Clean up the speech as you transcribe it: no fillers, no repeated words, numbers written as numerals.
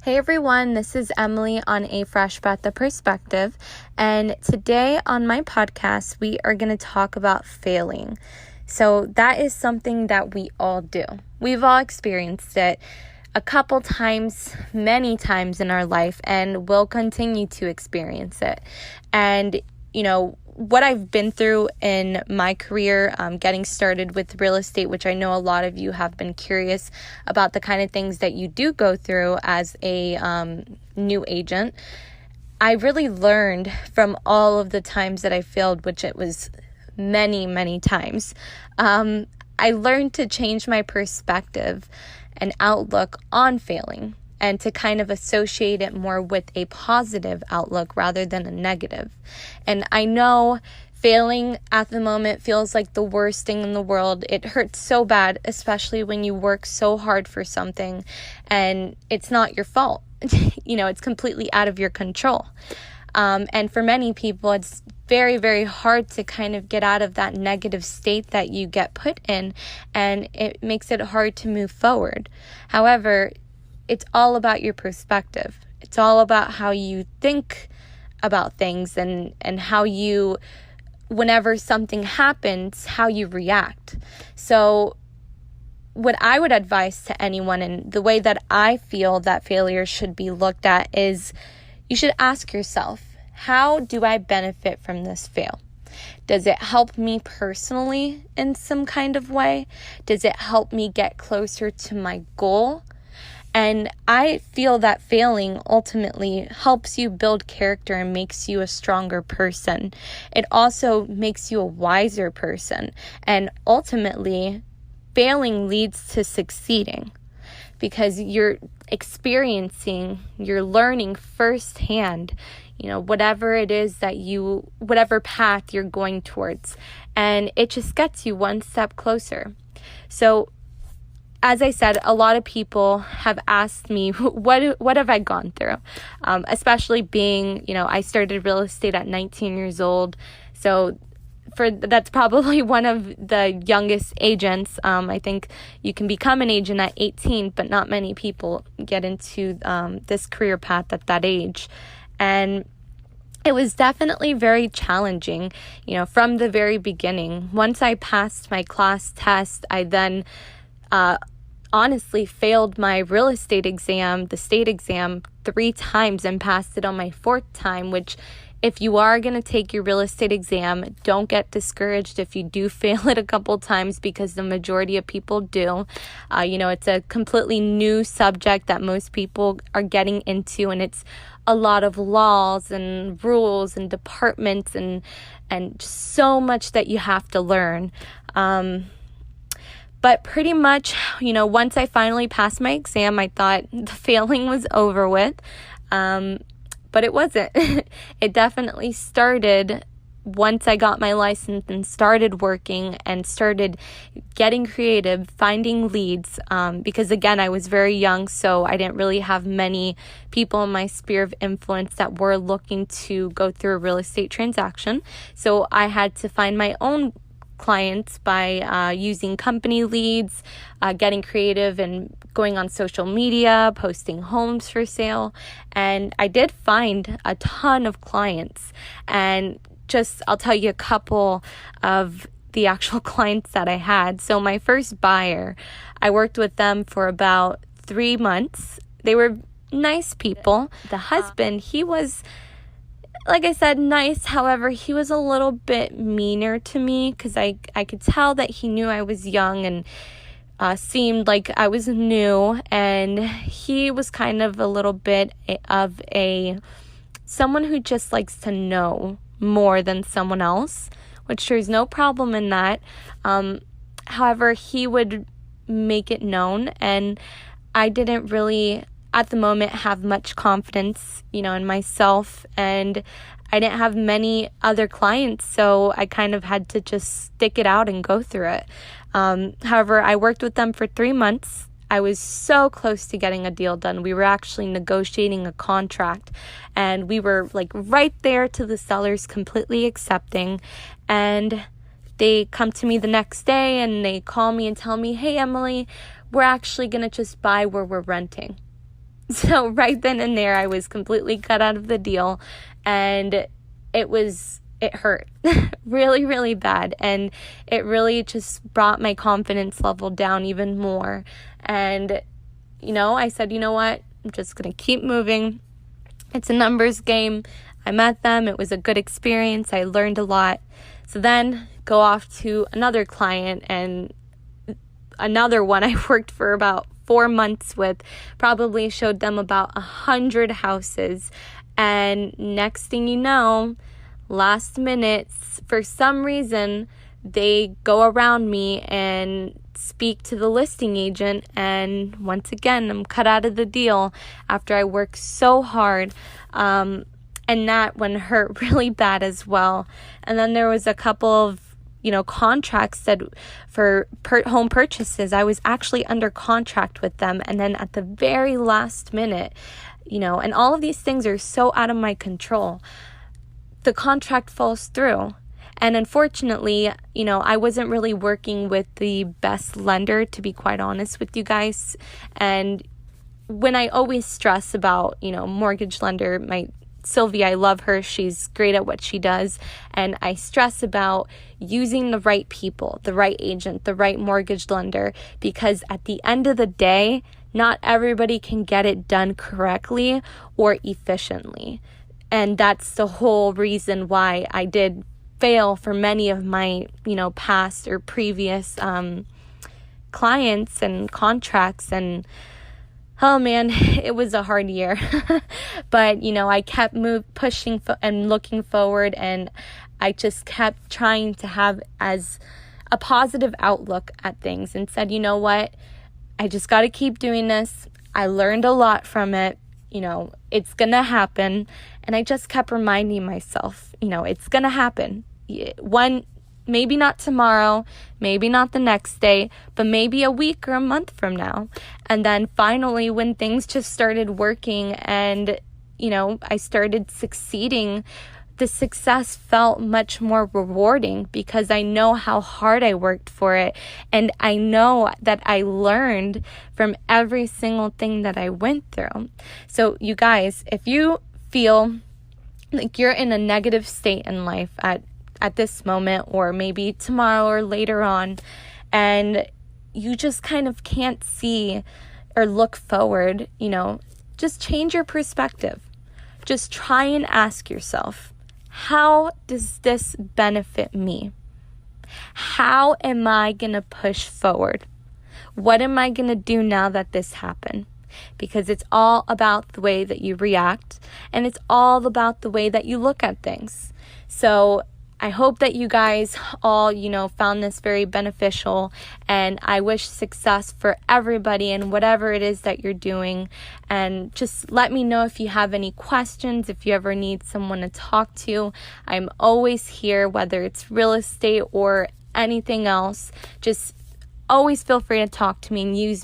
Hey everyone, this is Emily on A Fresh Breath of Perspective, and today on my podcast we are going to talk about failing. So that is something that we all do. We've all experienced it a couple times, many times in our life, and will continue to experience it. And what I've been through in my career, getting started with real estate, which I know a lot of you have been curious about the kind of things that you do go through as a new agent. I really learned from all of the times that I failed, which it was many, many times. I learned to change my perspective and outlook on failing, and to kind of associate it more with a positive outlook rather than a negative. And I know failing at the moment feels like the worst thing in the world. It hurts so bad, especially when you work so hard for something and it's not your fault. It's completely out of your control. And for many people, it's very, very hard to kind of get out of that negative state that you get put in, and it makes it hard to move forward. However, it's all about your perspective. It's all about how you think about things and how you, whenever something happens, how you react. So what I would advise to anyone, and the way that I feel that failure should be looked at, is you should ask yourself, how do I benefit from this fail? Does it help me personally in some kind of way? Does it help me get closer to my goal? And I feel that failing ultimately helps you build character and makes you a stronger person. It also makes you a wiser person. And ultimately, failing leads to succeeding because you're learning firsthand, whatever it is whatever path you're going towards. And it just gets you one step closer. So, as I said, a lot of people have asked me, what have I gone through? Especially being, I started real estate at 19 years old. So that's probably one of the youngest agents. I think you can become an agent at 18, but not many people get into this career path at that age. And it was definitely very challenging, from the very beginning. Once I passed my class test, I then honestly failed my real estate exam, the state exam, 3 times and passed it on my 4th time, which if you are going to take your real estate exam, don't get discouraged if you do fail it a couple times, because the majority of people do. It's a completely new subject that most people are getting into, and it's a lot of laws and rules and departments and so much that you have to learn. But pretty much, once I finally passed my exam, I thought the failing was over with. But it wasn't. It definitely started once I got my license and started working and started getting creative, finding leads. Because again, I was very young, so I didn't really have many people in my sphere of influence that were looking to go through a real estate transaction. So I had to find my own clients by using company leads, getting creative and going on social media, posting homes for sale. And I did find a ton of clients. And I'll tell you a couple of the actual clients that I had. So my first buyer, I worked with them for about 3 months. They were nice people. The husband, he was, like I said, nice. However, he was a little bit meaner to me because I could tell that he knew I was young and seemed like I was new. And he was kind of a little bit of someone who just likes to know more than someone else, which there's no problem in that. However, he would make it known, and I didn't really at the moment have much confidence, in myself, and I didn't have many other clients, so I kind of had to just stick it out and go through it. However, I worked with them for 3 months. I was so close to getting a deal done. We were actually negotiating a contract, and we were right there to the sellers completely accepting. And they come to me the next day and they call me and tell me, "Hey, Emily, we're actually going to just buy where we're renting." So right then and there, I was completely cut out of the deal, and it hurt really, really bad. And it really just brought my confidence level down even more. And, I said, you know what? I'm just going to keep moving. It's a numbers game. I met them. It was a good experience. I learned a lot. So then go off to another client, and another one I worked for about 4 months with, probably showed them about 100 houses. And next thing you know, last minute, for some reason, they go around me and speak to the listing agent, and once again, I'm cut out of the deal after I worked so hard. And that one hurt really bad as well. And then there was a couple of contracts that for home purchases, I was actually under contract with them. And then at the very last minute, and all of these things are so out of my control, the contract falls through. And unfortunately, I wasn't really working with the best lender, to be quite honest with you guys. And when I always stress about, mortgage lender, Sylvia, I love her. She's great at what she does. And I stress about using the right people, the right agent, the right mortgage lender, because at the end of the day, not everybody can get it done correctly or efficiently. And that's the whole reason why I did fail for many of my, past or previous clients and contracts. And oh man, it was a hard year. But, I kept pushing and looking forward, and I just kept trying to have as a positive outlook at things, and said, you know what? I just got to keep doing this. I learned a lot from it. It's going to happen. And I just kept reminding myself, it's going to happen. Maybe not tomorrow, maybe not the next day, but maybe a week or a month from now. And then finally, when things just started working and, I started succeeding, the success felt much more rewarding because I know how hard I worked for it. And I know that I learned from every single thing that I went through. So you guys, if you feel like you're in a negative state in life at this moment, or maybe tomorrow or later on, and you just kind of can't see or look forward, just change your perspective. Just try and ask yourself, how does this benefit me? How am I going to push forward? What am I going to do now that this happened? Because it's all about the way that you react, and it's all about the way that you look at things. So I hope that you guys all, found this very beneficial, and I wish success for everybody in whatever it is that you're doing. And just let me know if you have any questions, if you ever need someone to talk to. I'm always here, whether it's real estate or anything else. Just always feel free to talk to me and use me